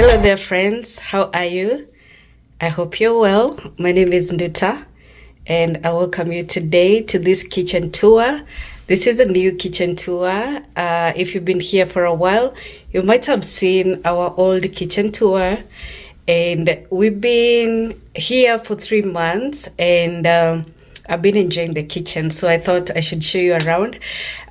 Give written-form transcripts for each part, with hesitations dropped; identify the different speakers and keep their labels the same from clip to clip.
Speaker 1: Hello there, friends. How are you? I hope you're well. My name is Nduta, and I welcome you today to this kitchen tour. This is a new kitchen tour. If you've been here for a while, you might have seen our old kitchen tour, and we've been here for 3 months, and I've been enjoying the kitchen, so I thought I should show you around.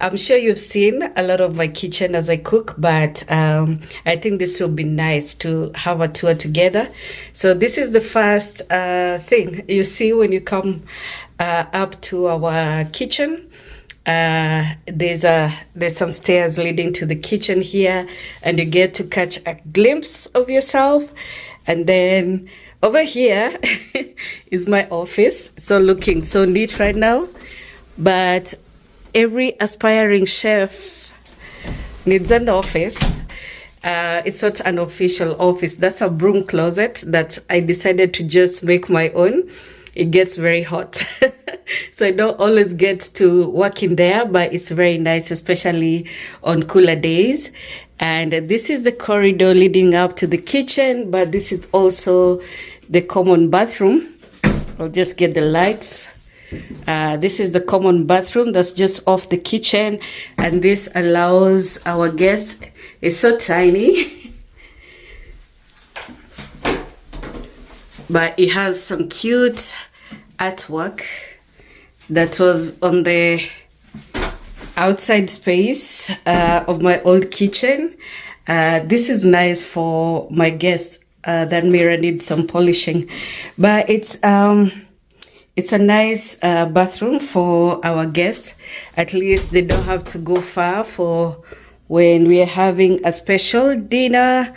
Speaker 1: I'm sure you've seen a lot of my kitchen as I cook, but I think this will be nice to have a tour together. So this is the first thing you see when you come up to our kitchen. There's some stairs leading to the kitchen here, and you get to catch a glimpse of yourself. And then over here is my office. So looking so neat right now, but every aspiring chef needs an office. It's not an official office. That's a broom closet that I decided to just make my own. It gets very hot. So I don't always get to work in there, but it's very nice, especially on cooler days. And this is the corridor leading up to the kitchen, but this is also the common bathroom. I'll just get the lights. This is the common bathroom that's just off the kitchen, and this allows our guests. It's so tiny, but it has some cute artwork that was on the outside space of my old kitchen. This is nice for my guests. That mirror needs some polishing, but it's a nice bathroom for our guests. At least they don't have to go far for when we are having a special dinner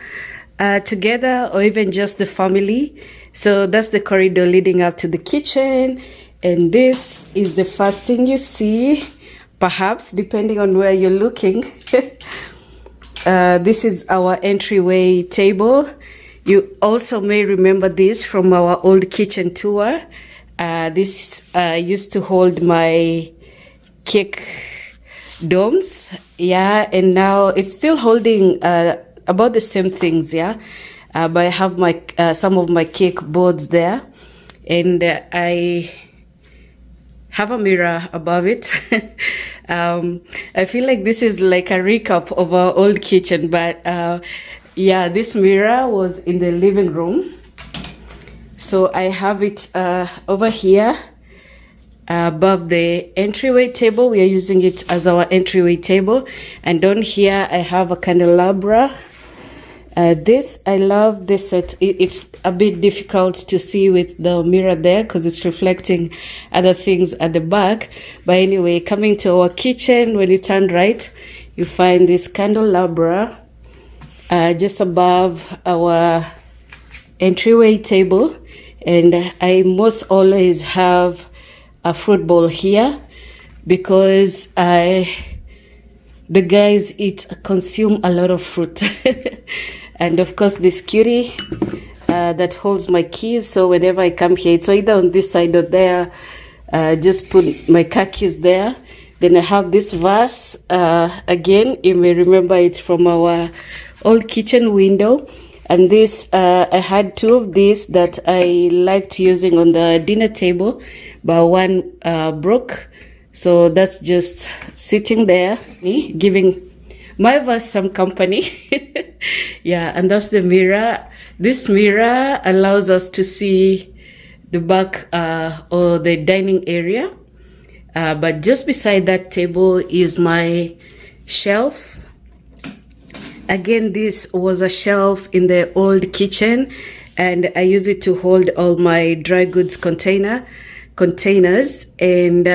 Speaker 1: together, or even just the family. So that's the corridor leading up to the kitchen, and this is the first thing you see, perhaps depending on where you're looking. This is our entryway table. You also may remember this from our old kitchen tour. This used to hold my cake domes, yeah, and now it's still holding about the same things, yeah. But I have my some of my cake boards there, and I have a mirror above it. I feel like this is like a recap of our old kitchen, but yeah, this mirror was in the living room. So I have it over here above the entryway table. We are using it as our entryway table. And down here, I have a candelabra. I love this set. It's a bit difficult to see with the mirror there because it's reflecting other things at the back. But anyway, coming to our kitchen, when you turn right, you find this candelabra just above our entryway table. And I most always have a fruit bowl here because the guys consume a lot of fruit. And of course this cutie that holds my keys, so whenever I come here, it's either on this side or there. Just put my car keys there. Then I have this vase, again, you may remember it from our old kitchen window. And this, I had 2 of these that I liked using on the dinner table, but one broke. So that's just sitting there, giving my vase some company. Yeah, and that's the mirror. This mirror allows us to see the back or the dining area. But just beside that table is my shelf. Again, this was a shelf in the old kitchen, and I use it to hold all my dry goods containers. And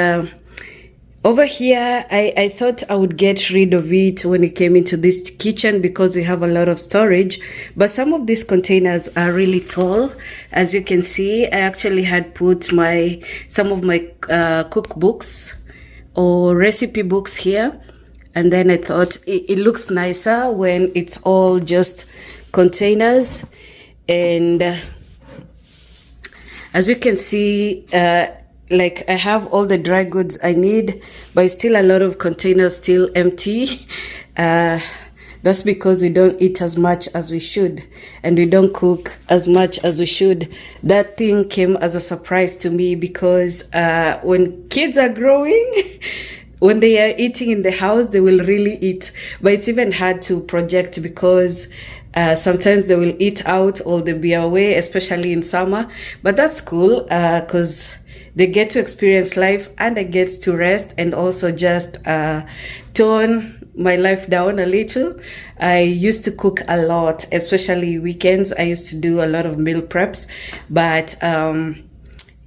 Speaker 1: over here, I thought I would get rid of it when it came into this kitchen because we have a lot of storage. But some of these containers are really tall. As you can see, I actually had put some of my cookbooks or recipe books here. And then I thought it looks nicer when it's all just containers. And as you can see, like I have all the dry goods I need, but still a lot of containers still empty. That's because we don't eat as much as we should, and we don't cook as much as we should. That thing came as a surprise to me because when kids are growing, when they are eating in the house, they will really eat. But it's even hard to project because sometimes they will eat out or they'll be away, especially in summer. But that's cool because they get to experience life and I get to rest and also just tone my life down a little. I used to cook a lot, especially weekends. I used to do a lot of meal preps. But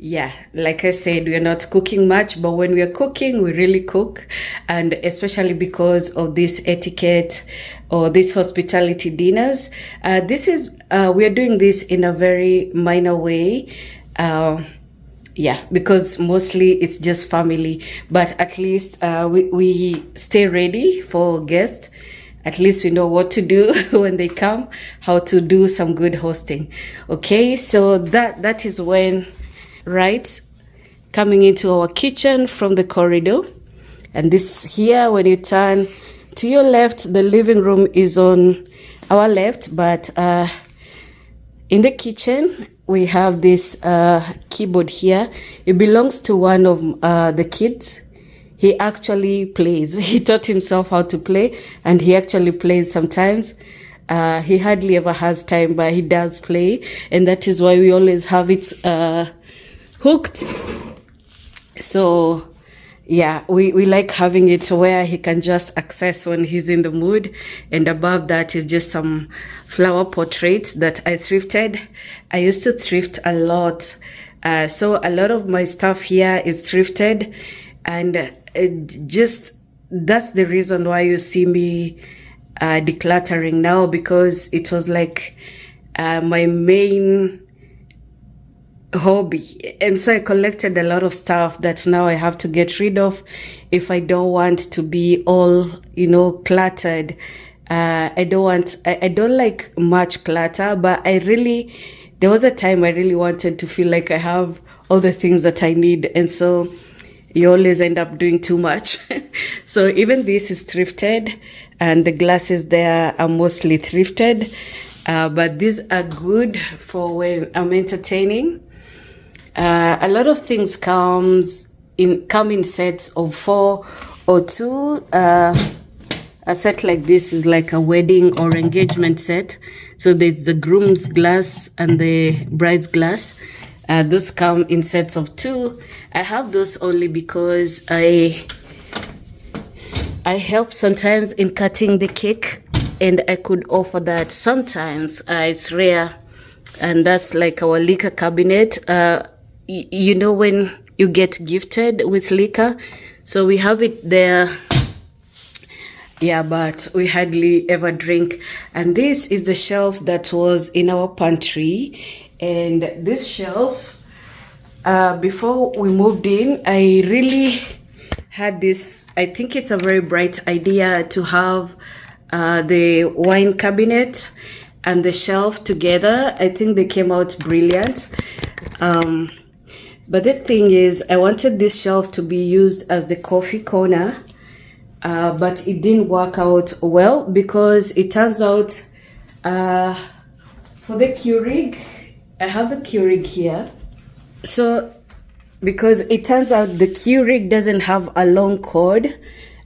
Speaker 1: yeah, like I said, we're not cooking much, but when we're cooking, we really cook. And especially because of this etiquette or these hospitality dinners, we're doing this in a very minor way. Yeah, because mostly it's just family, but at least we stay ready for guests. At least we know what to do when they come, how to do some good hosting. Okay, so that is when, right, coming into our kitchen from the corridor. And this here, when you turn to your left, the living room is on our left, but in the kitchen, we have this keyboard here. It belongs to one of the kids. He actually plays. He taught himself how to play, and he actually plays sometimes. He hardly ever has time, but he does play, and that is why we always have it hooked. So yeah, we like having it where he can just access when he's in the mood. And above that is just some flower portraits that I thrifted. I used to thrift a lot. So a lot of my stuff here is thrifted. And that's the reason why you see me decluttering now, because it was like my main hobby. And so I collected a lot of stuff that now I have to get rid of if I don't want to be all, cluttered. I don't like much clutter, but there was a time I really wanted to feel like I have all the things that I need. And so you always end up doing too much. So even this is thrifted, and the glasses there are mostly thrifted. But these are good for when I'm entertaining. A lot of things come in sets of 4 or 2. A set like this is like a wedding or engagement set. So there's the groom's glass and the bride's glass. Those come in sets of 2. I have those only because I help sometimes in cutting the cake, and I could offer that sometimes. It's rare, and that's like our liquor cabinet. When you get gifted with liquor, so we have it there. Yeah, but we hardly ever drink. And this is the shelf that was in our pantry. And this shelf, before we moved in, I really had this, I think it's a very bright idea to have the wine cabinet and the shelf together. I think they came out brilliant. But the thing is, I wanted this shelf to be used as the coffee corner, but it didn't work out well because it turns out for the Keurig, I have the Keurig here. So because it turns out the Keurig doesn't have a long cord,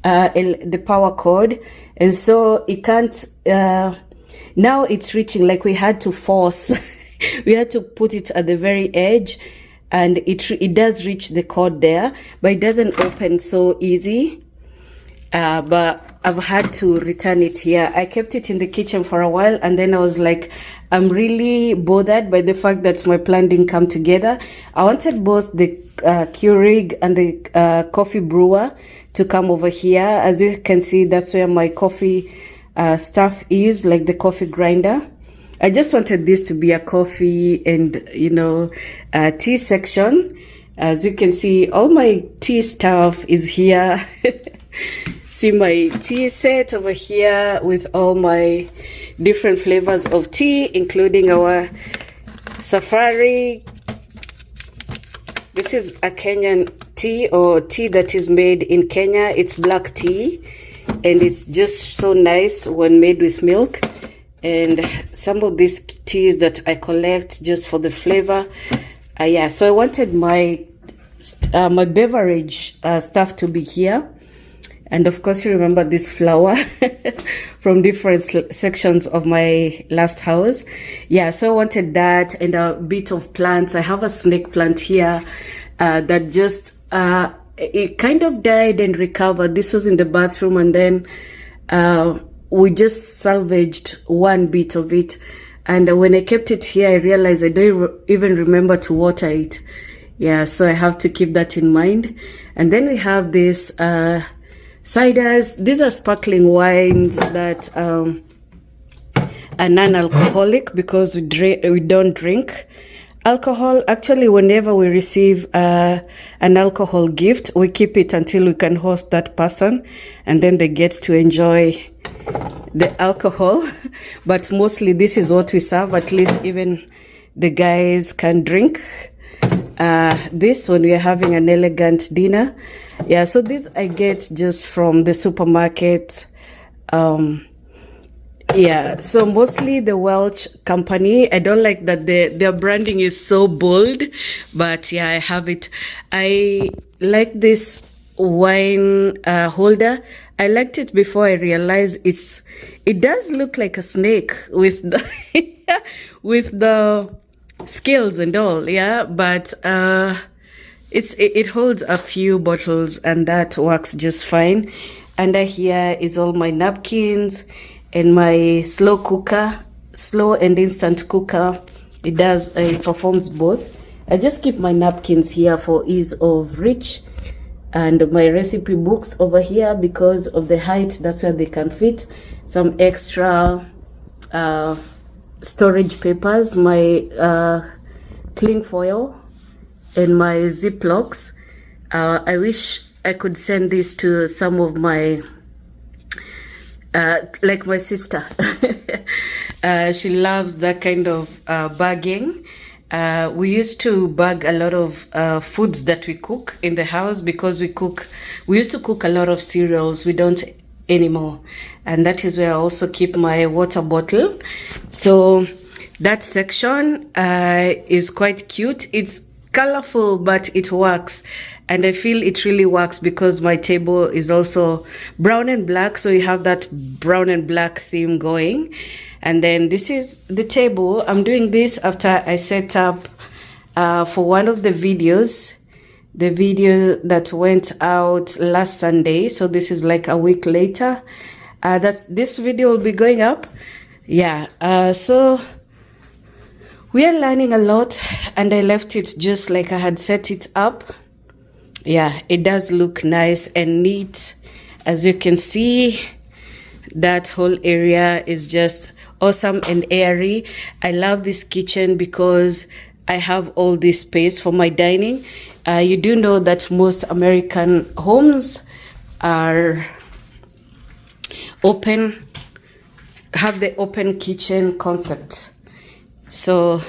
Speaker 1: the power cord, and so it can't, now it's reaching, like we had to force, we had to put it at the very edge, and it does reach the cord there, but it doesn't open so easy. But I've had to return it here. I kept it in the kitchen for a while, and then I was like, I'm really bothered by the fact that my plan didn't come together. I wanted both the Keurig and the coffee brewer to come over here. As you can see, that's where my coffee stuff is, like the coffee grinder. I just wanted this to be a coffee and, tea section. As you can see, all my tea stuff is here. See my tea set over here with all my different flavors of tea, including our safari. This is a Kenyan tea, or tea that is made in Kenya. It's black tea. and it's just so nice when made with milk. And some of these teas that I collect just for the flavor. Yeah, so I wanted my my beverage stuff to be here. And of course, you remember this flower from different sections of my last house. Yeah, so I wanted that and a bit of plants. I have a snake plant here that just, it kind of died and recovered. This was in the bathroom, and then we just salvaged one bit of it. And when I kept it here, I realized I don't even remember to water it. Yeah, so I have to keep that in mind. And then we have this ciders. These are sparkling wines that are non-alcoholic because we don't drink alcohol. Actually, whenever we receive an alcohol gift, we keep it until we can host that person, and then they get to enjoy the alcohol. But mostly this is what we serve. At least even the guys can drink this when we are having an elegant dinner. Yeah, so this I get just from the supermarket. Yeah, so mostly the Welch company. I don't like that their branding is so bold, but yeah, I have it. I like this wine holder. I liked it before I realized it does look like a snake with the with the scales and all, yeah, but it holds a few bottles, and that works just fine. Under here is all my napkins and my slow and instant cooker. It performs both. I just keep my napkins here for ease of reach, and my recipe books over here because of the height. That's where they can fit. Some extra storage papers, my cling foil, and my Ziplocs. I wish I could send this to some of my, like my sister. She loves that kind of bagging. We used to bag a lot of foods that we cook in the house because we used to cook a lot of cereals. We don't anymore. And that is where I also keep my water bottle. So that section is quite cute. It's colorful, but it works. And I feel it really works because my table is also brown and black. So you have that brown and black theme going. And then this is the table. I'm doing this after I set up for one of the videos, the video that went out last Sunday. So this is like a week later. This video will be going up. Yeah. So we are learning a lot, and I left it just like I had set it up. Yeah, it does look nice and neat. As you can see, that whole area is just awesome and airy. I love this kitchen because I have all this space for my dining. You do know that most American homes are open, have the open kitchen concept. So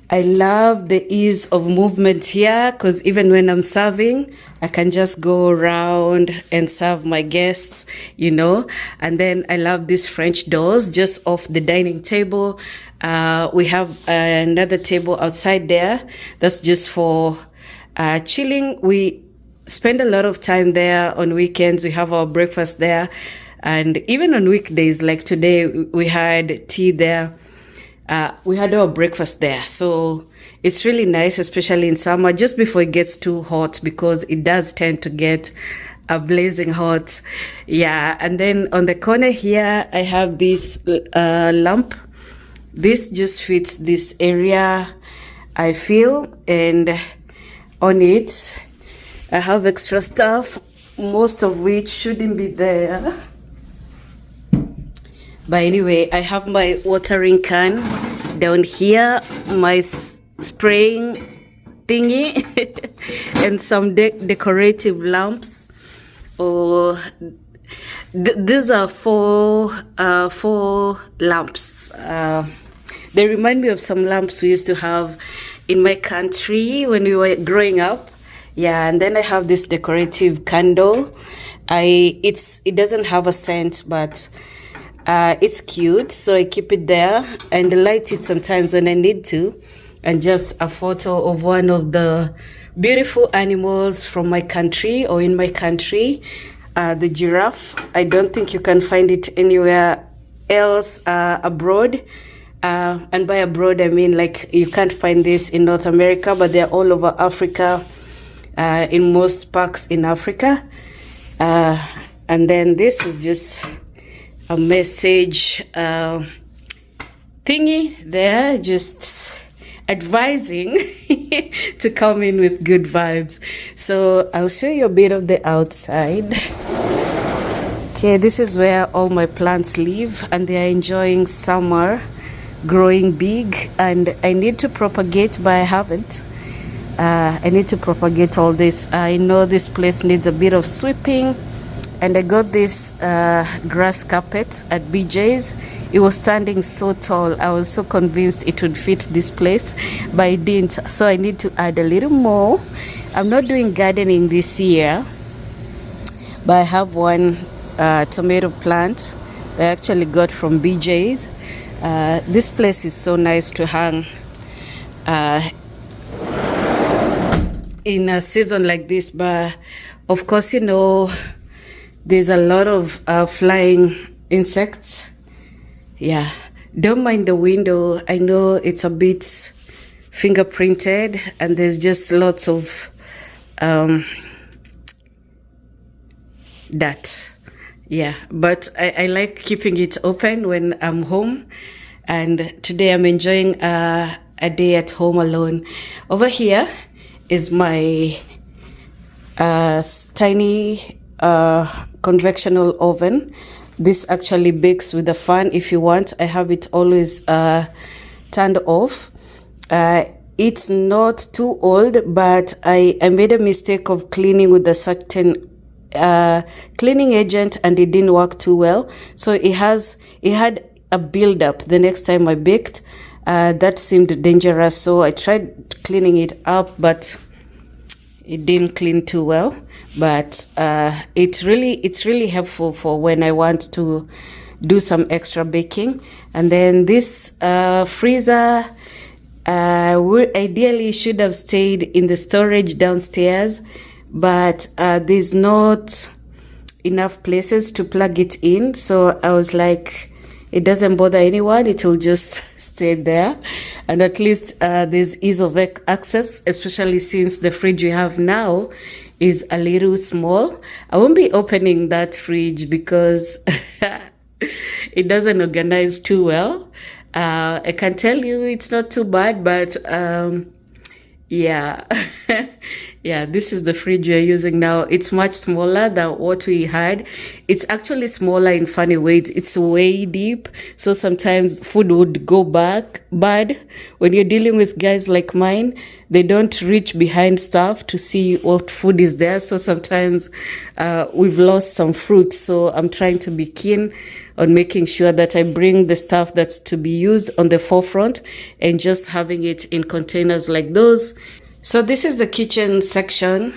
Speaker 1: I love the ease of movement here because even when I'm serving, I can just go around and serve my guests, you know. And then I love these French doors just off the dining table. We have another table outside there that's just for chilling. We spend a lot of time there on weekends. We have our breakfast there. And even on weekdays, like today, we had tea there. We had our breakfast there. So it's really nice, especially in summer, just before it gets too hot, because it does tend to get blazing hot. Yeah. And then on the corner here, I have this lamp. This just fits this area, I feel. And on it, I have extra stuff, most of which shouldn't be there. But anyway, I have my watering can down here, my spraying thingy, and some decorative lamps. These are four lamps. They remind me of some lamps we used to have in my country when we were growing up. Yeah, and then I have this decorative candle. It doesn't have a scent, but it's cute, so I keep it there and light it sometimes when I need to. And just a photo of one of the beautiful animals from my country or in my country, the giraffe. I don't think you can find it anywhere else abroad. And by abroad, I mean like you can't find this in North America, but they're all over Africa, in most parks in Africa. And then this is just a message thingy there, just advising to come in with good vibes. So I'll show you a bit of the outside. Okay, this is where all my plants live, and they are enjoying summer, growing big, and I need to propagate, but I haven't. I need to propagate all this. I know this place needs a bit of sweeping, and I got this grass carpet at BJ's. It was standing so tall. I was so convinced it would fit this place, but it didn't. So I need to add a little more. I'm not doing gardening this year, but I have one tomato plant that I actually got from BJ's. This place is so nice to hang in a season like this, but of course, you know, there's a lot of flying insects. Yeah, don't mind the window. I know it's a bit fingerprinted and there's just lots of that. Yeah, but I like keeping it open when I'm home, and today I'm enjoying a day at home alone. Over here is my tiny convectional oven. This actually bakes with a fan if you want. I have it always turned off. It's not too old, but I made a mistake of cleaning with a certain cleaning agent, and it didn't work too well. So it had a build-up the next time I baked. That seemed dangerous, so I tried cleaning it up, but it didn't clean too well. But it's really helpful for when I want to do some extra baking. And then this freezer ideally should have stayed in the storage downstairs, but there's not enough places to plug it in. So I was like, it doesn't bother anyone, it will just stay there. And at least there's ease of access, especially since the fridge we have now is a little small. I won't be opening that fridge because it doesn't organize too well. I can tell you it's not too bad, but yeah. Yeah, this is the fridge we're using now. It's much smaller than what we had. It's actually smaller in funny ways. It's way deep, so sometimes food would go bad. When you're dealing with guys like mine, they don't reach behind stuff to see what food is there. So sometimes we've lost some fruit. So I'm trying to be keen on making sure that I bring the stuff that's to be used on the forefront and just having it in containers like those. So this is the kitchen section.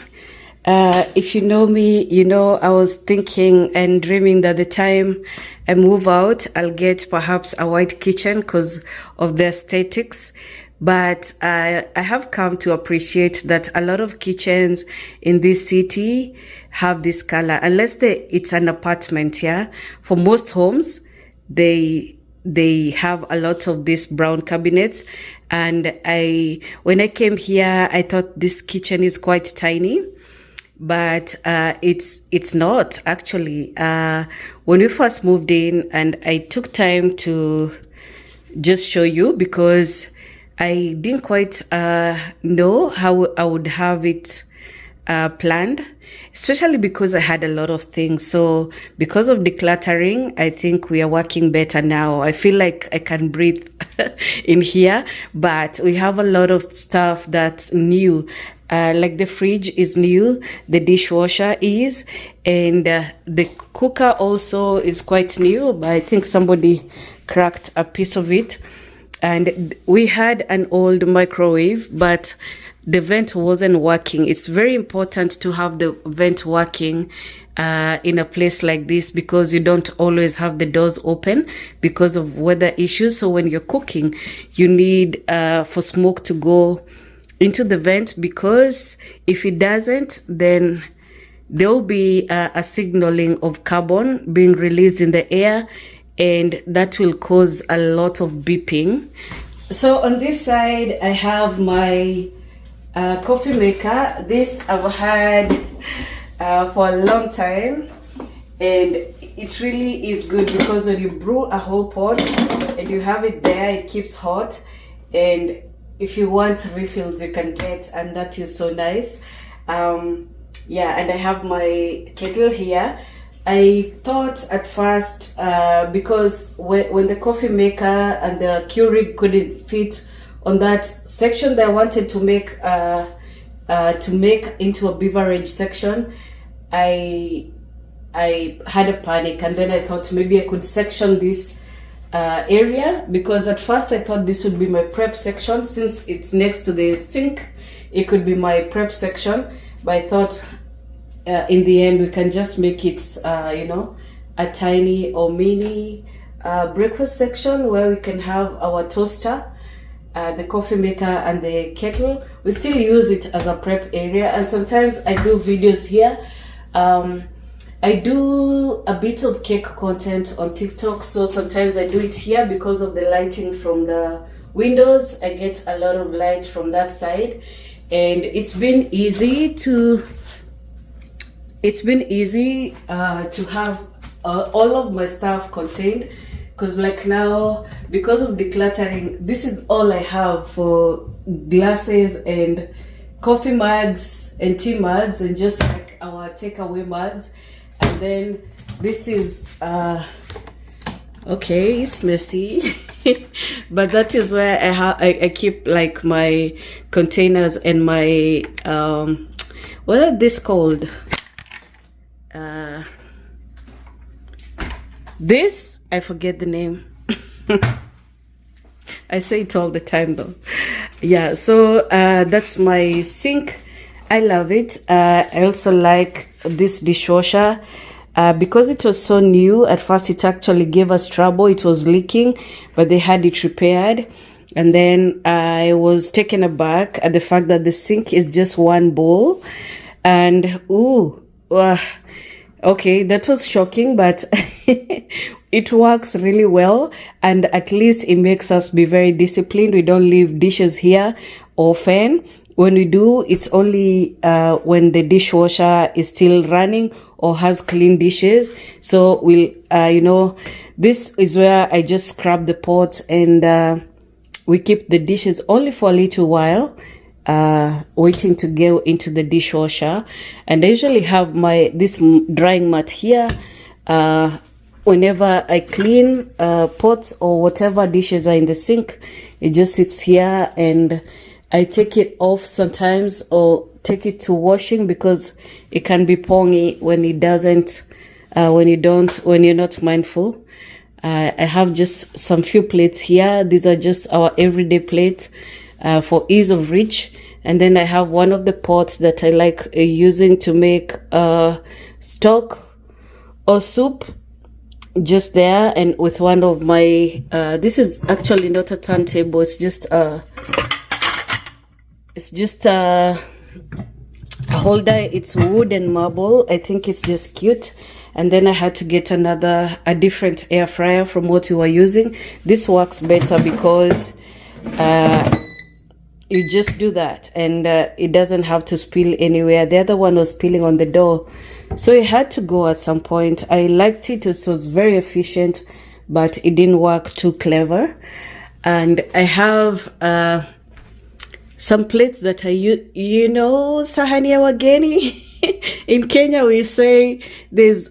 Speaker 1: If you know me, you know I was thinking and dreaming that the time I move out, I'll get perhaps a white kitchen because of the aesthetics. But I have come to appreciate that a lot of kitchens in this city have this color, unless it's an apartment. Yeah, for most homes, they have a lot of these brown cabinets. And when I came here, I thought this kitchen is quite tiny, but it's not actually. When we first moved in, and I took time to just show you because I didn't quite know how I would have it planned, especially because I had a lot of things. So because of decluttering, I think we are working better now. I feel like I can breathe in here, but we have a lot of stuff that's new. Like the fridge is new, the dishwasher is, and the cooker also is quite new, but I think somebody cracked a piece of it. And we had an old microwave, but the vent wasn't working. It's very important to have the vent working in a place like this, because you don't always have the doors open because of weather issues. So when you're cooking, you need for smoke to go into the vent, because if it doesn't, then there will be a signaling of carbon being released in the air, and that will cause a lot of beeping. So on this side, I have my coffee maker. This I've had for a long time, and it really is good, because when you brew a whole pot and you have it there, it keeps hot, and if you want refills you can get, and that is so nice. Yeah, and I have my kettle here. I thought at first, because when the coffee maker and the Keurig couldn't fit on that section that I wanted to make into a beverage section, I had a panic, and then I thought maybe I could section this area, because at first I thought this would be my prep section. Since it's next to the sink, it could be my prep section, but I thought in the end we can just make it you know, a tiny or mini breakfast section where we can have our toaster, the coffee maker and the kettle. We still use it as a prep area, and sometimes I do videos here. I do a bit of cake content on TikTok, so sometimes I do it here because of the lighting from the windows. I get a lot of light from that side, and it's been easy to have all of my stuff contained, because like now, because of decluttering, this is all I have for glasses and coffee mugs and tea mugs, and just like our takeaway mugs. And then this is okay, it's messy but that is where I keep like my containers and my what are this called, this, I forget the name. I say it all the time though. Yeah, so that's my sink. I love it. I also like this dishwasher because it was so new. At first it actually gave us trouble. It was leaking, but they had it repaired. And then I was taken aback at the fact that the sink is just one bowl. And okay, that was shocking, but it works really well, and at least it makes us be very disciplined. We don't leave dishes here often. When we do, it's only when the dishwasher is still running or has clean dishes. So we'll, you know, this is where I just scrub the pots, and we keep the dishes only for a little while, waiting to go into the dishwasher. And I usually have this drying mat here. Whenever I clean pots or whatever dishes are in the sink, it just sits here, and I take it off sometimes or take it to washing, because it can be pongy when it doesn't, when you're not mindful. I have just some few plates here. These are just our everyday plates for ease of reach. And then I have one of the pots that I like using to make stock or soup, just there. And with one of my this is actually not a turntable, it's just a holder. It's wood and marble. I think it's just cute. And then I had to get a different air fryer from what we were using. This works better because you just do that, and it doesn't have to spill anywhere. The other one was spilling on the door, so it had to go at some point. I liked it. It was very efficient, but it didn't work too clever. And I have some plates that I use, you know, sahani ya wageni. In Kenya, we say there's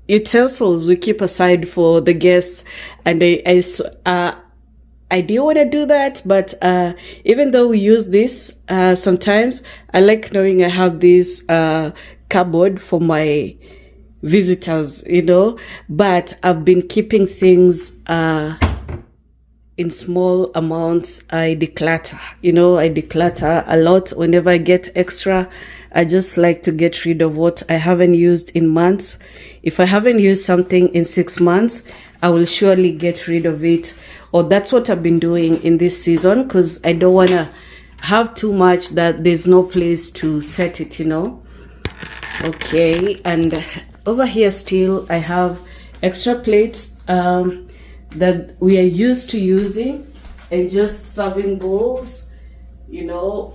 Speaker 1: utensils we keep aside for the guests, and I do want to do that, but even though we use this sometimes, I like knowing I have this cupboard for my visitors, you know. But I've been keeping things in small amounts, I declutter. You know, I declutter a lot. Whenever I get extra, I just like to get rid of what I haven't used in months. If I haven't used something in 6 months, I will surely get rid of it. Or that's what I've been doing in this season, because I don't want to have too much that there's no place to set it, you know. Okay, and over here still I have extra plates that we are used to using, and just serving bowls, you know,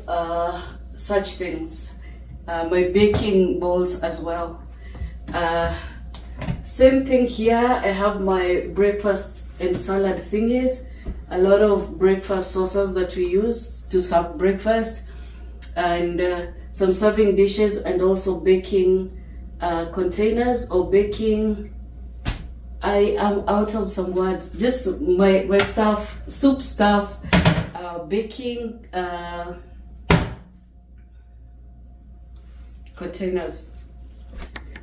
Speaker 1: such things. My baking bowls as well. Same thing here. I have my breakfast and salad thingies, a lot of breakfast sauces that we use to serve breakfast, and some serving dishes, and also baking containers or baking. I am out of some words. Just my stuff, soup stuff, baking containers.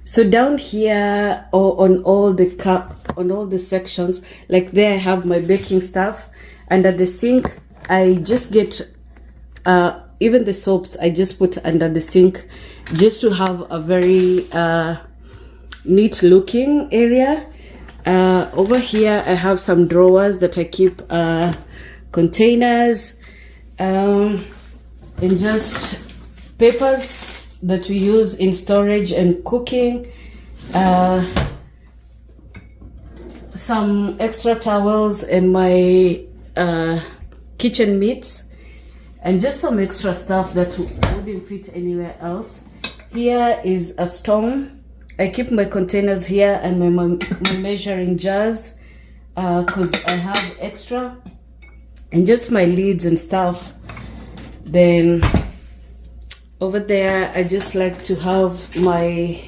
Speaker 1: So down here, or on all the sections, like there I have my baking stuff, and at the sink I just get even the soaps I just put under the sink, just to have a very neat looking area. Over here I have some drawers that I keep containers, and just papers that we use in storage and cooking, some extra towels and my kitchen mitts, and just some extra stuff that wouldn't fit anywhere else. Here is a stone. I keep my containers here and my measuring jars, because I have extra, and just my lids and stuff. Then over there I just like to have my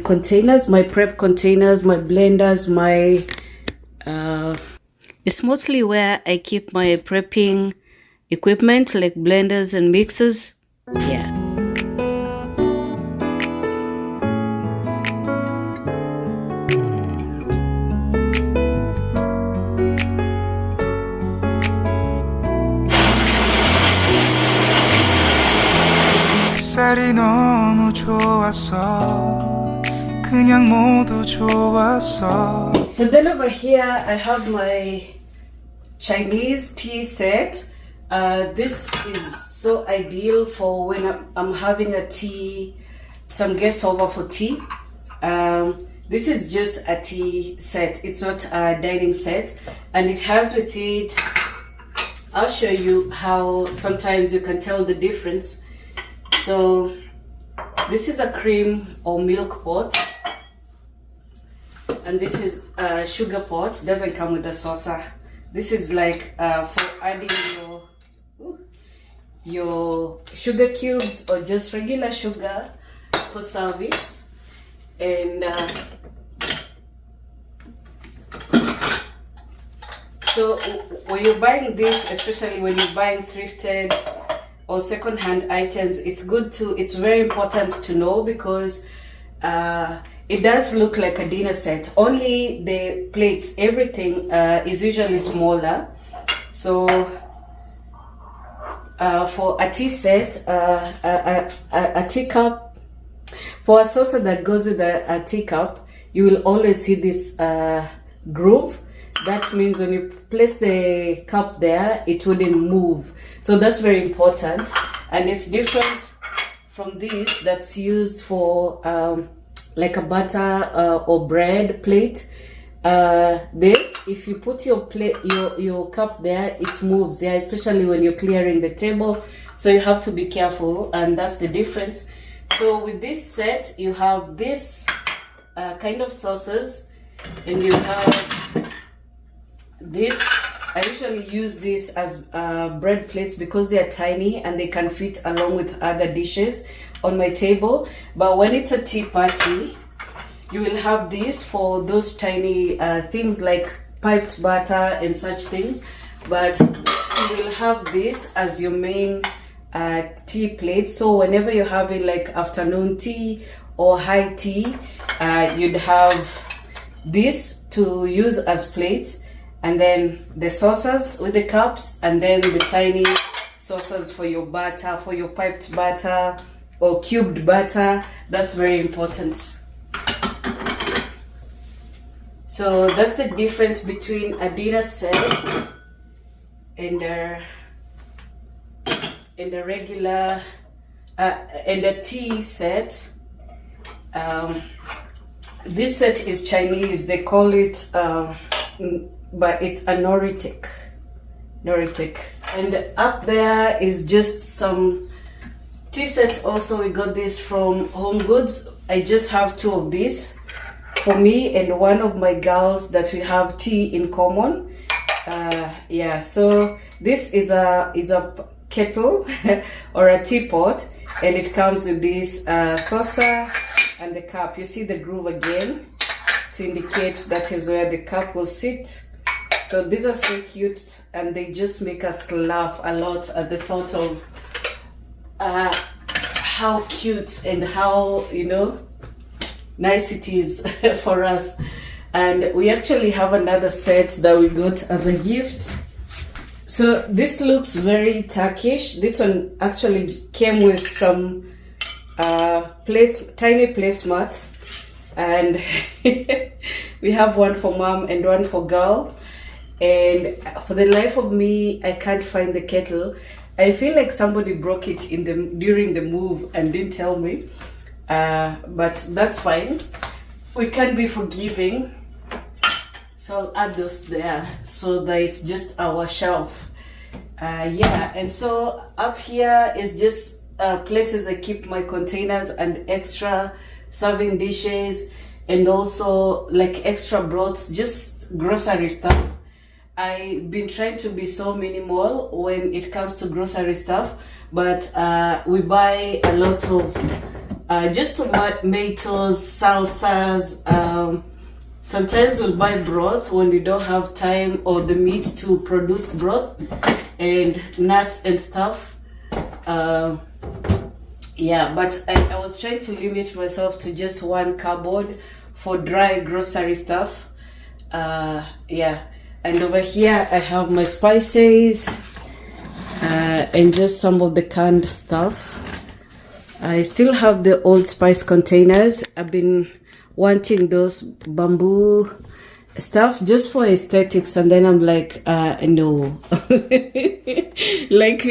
Speaker 1: containers, my prep containers, my blenders, my it's mostly where I keep my prepping equipment, like blenders and mixers. Yeah.
Speaker 2: 햇살이 너무 좋았어. 그냥 모두 좋았어.
Speaker 1: So then over here I have my Chinese tea set. This is so ideal for when I'm having a tea, some guests over for tea. This is just a tea set. It's not a dining set, and it has with it, I'll show you how sometimes you can tell the difference. So this is a cream or milk pot, and this is a sugar pot. Doesn't come with a saucer. This is like for adding your sugar cubes or just regular sugar for service. And so when you're buying this, especially when you're buying thrifted or second-hand items, it's very important to know, because it does look like a dinner set. Only the plates, everything is usually smaller. So for a tea set, a teacup, for a saucer that goes with a teacup, you will always see this groove. That means when you place the cup there, it wouldn't move. So that's very important, and it's different from this that's used for like a butter or bread plate. This, if you put your plate, your cup there, it moves, yeah, especially when you're clearing the table. So you have to be careful, and that's the difference. So with this set, you have this kind of saucers, and you have this. I usually use this as bread plates because they are tiny and they can fit along with other dishes on my table. But when it's a tea party, you will have this for those tiny things like piped butter and such things. But you will have this as your main tea plate. So whenever you're having like afternoon tea or high tea, you'd have this to use as plates. and then the saucers with the cups, and then the tiny saucers for your butter, for your piped butter or cubed butter. That's very important. So that's the difference between a dinner set and the regular and the tea set. This set is Chinese. They call it, but it's a Noritic. And up there is just some tea sets. Also, we got this from Home Goods. I just have 2 of these for me and one of my girls that we have tea in common. Yeah, so this is a kettle or a teapot, and it comes with this saucer and the cup. You see the groove again to indicate that is where the cup will sit. So these are so cute, and they just make us laugh a lot at the thought of how cute and how, you know, nice it is for us. And we actually have another set that we got as a gift. So this looks very Turkish. This one actually came with some tiny placemats, and we have one for mom and one for girl. And for the life of me, I can't find the kettle. I feel like somebody broke it during the move and didn't tell me, but that's fine. We can be forgiving. So I'll add those there so that it's just our shelf. Yeah, and so up here is just places I keep my containers and extra serving dishes, and also like extra broths, just grocery stuff. I've been trying to be so minimal when it comes to grocery stuff, but we buy a lot of just tomatoes, salsas. Sometimes we'll buy broth when we don't have time or the meat to produce broth, and nuts and stuff. Yeah, but I was trying to limit myself to just one cupboard for dry grocery stuff. Yeah, and over here I have my spices and just some of the canned stuff. I still have the old spice containers. I've been wanting those bamboo stuff just for aesthetics, and then I'm like, no. Like,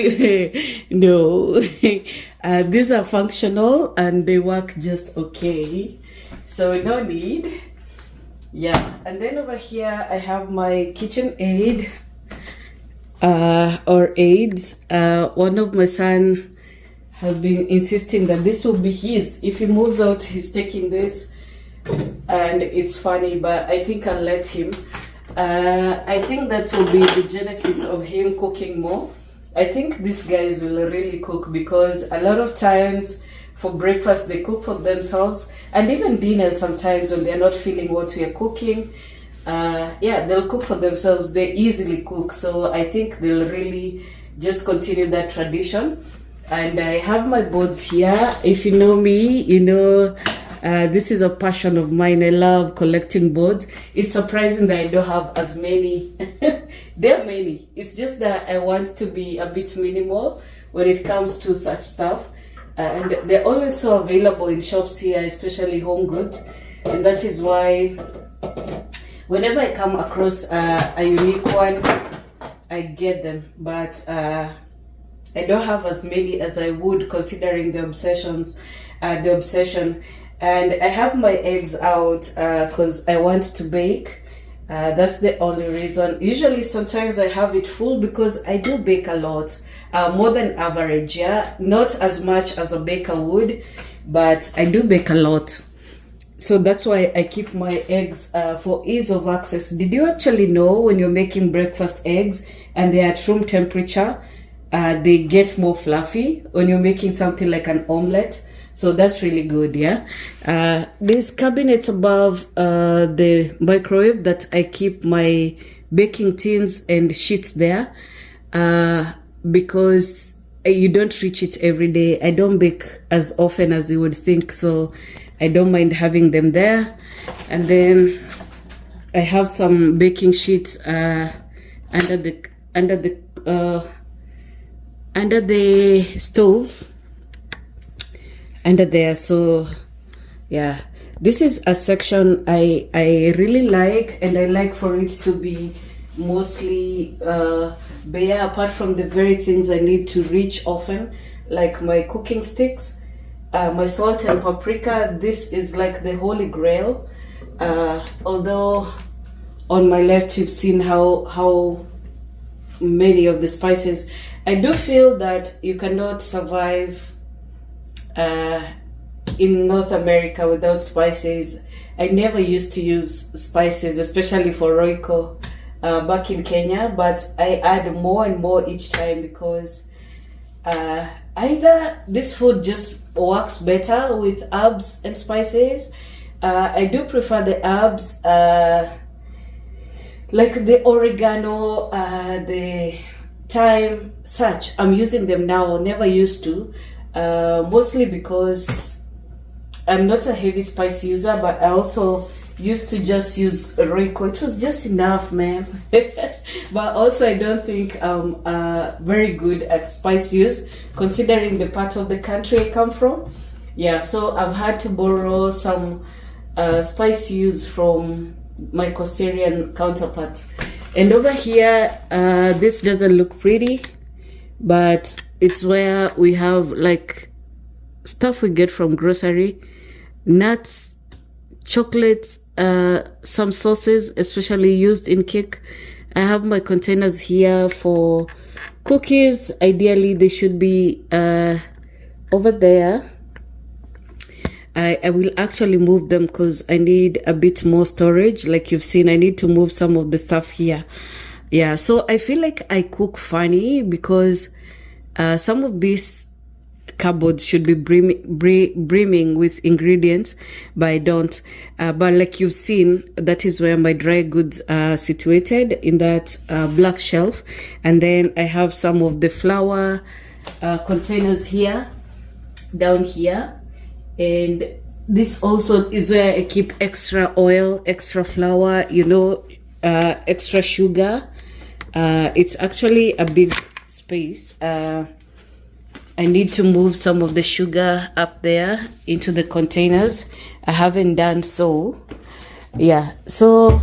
Speaker 1: no. These are functional and they work just okay, so no need. Yeah, and then over here I have my kitchen aid or aids. One of my son has been insisting that this will be his. If he moves out, he's taking this, and it's funny, but I think I'll let him. I think that will be the genesis of him cooking more. I think these guys will really cook, because a lot of times for breakfast they cook for themselves, and even dinner sometimes when they're not feeling what we are cooking. Yeah, they'll cook for themselves. They easily cook, so I think they'll really just continue that tradition. And I have my boards here. If you know me, you know this is a passion of mine. I love collecting boards. It's surprising that I don't have as many. There are many. It's just that I want to be a bit minimal when it comes to such stuff. And they're always so available in shops here, especially Home Goods. And that is why whenever I come across a unique one, I get them. But I don't have as many as I would, considering the obsession. And I have my eggs out because I want to bake. That's the only reason. Usually sometimes I have it full because I do bake a lot, more than average. Yeah, not as much as a baker would, but I do bake a lot. So that's why I keep my eggs for ease of access. Did you actually know when you're making breakfast eggs and they're at room temperature, they get more fluffy when you're making something like an omelette? So that's really good. Yeah. There's cabinets above the microwave that I keep my baking tins and sheets there, because you don't reach it every day. I don't bake as often as you would think, so I don't mind having them there. And then I have some baking sheets under the stove under there. So yeah, this is a section I really like, and I like for it to be mostly bare, apart from the very things I need to reach often, like my cooking sticks, my salt and paprika. This is like the holy grail. Although on my left you've seen how many of the spices, I do feel that you cannot survive in North America without spices. I never used to use spices, especially for Royco back in Kenya, but I add more and more each time because either this food just works better with herbs and spices. I do prefer the herbs, like the oregano, the thyme, such. I'm using them now, never used to, mostly because I'm not a heavy spice user, but I also used to just use Royco. It was just enough, man. But also I don't think I'm very good at spice use, considering the part of the country I come from. Yeah, so I've had to borrow some spice use from my Costarian counterpart. And over here, this doesn't look pretty, but it's where we have like stuff we get from grocery, nuts, chocolates, some sauces, especially used in cake. I have my containers here for cookies. Ideally they should be over there. I will actually move them because I need a bit more storage. Like you've seen, I need to move some of the stuff here. Yeah, so I feel like I cook funny because some of these cupboards should be brimming with ingredients, but I don't. But like you've seen, that is where my dry goods are situated, in that black shelf. And then I have some of the flour containers here, down here. And this also is where I keep extra oil, extra flour, you know, extra sugar. It's actually a big space. I need to move some of the sugar up there into the containers. I haven't done so. Yeah, so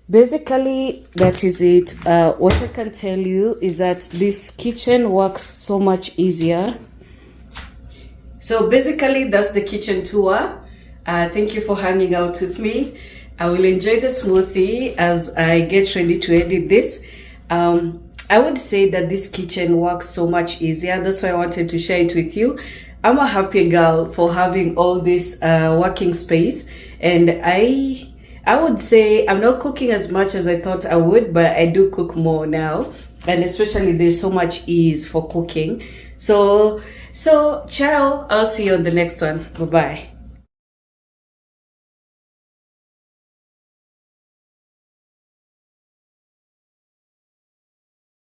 Speaker 1: basically that is it. What I can tell you is that this kitchen works so much easier. So basically that's the kitchen tour. Thank you for hanging out with me. I will enjoy the smoothie as I get ready to edit this. I would say that this kitchen works so much easier. That's why I wanted to share it with you. I'm a happy girl for having all this working space, and I would say I'm not cooking as much as I thought I would, but I do cook more now, and especially there's so much ease for cooking. So ciao, I'll see you on the next one. Bye bye.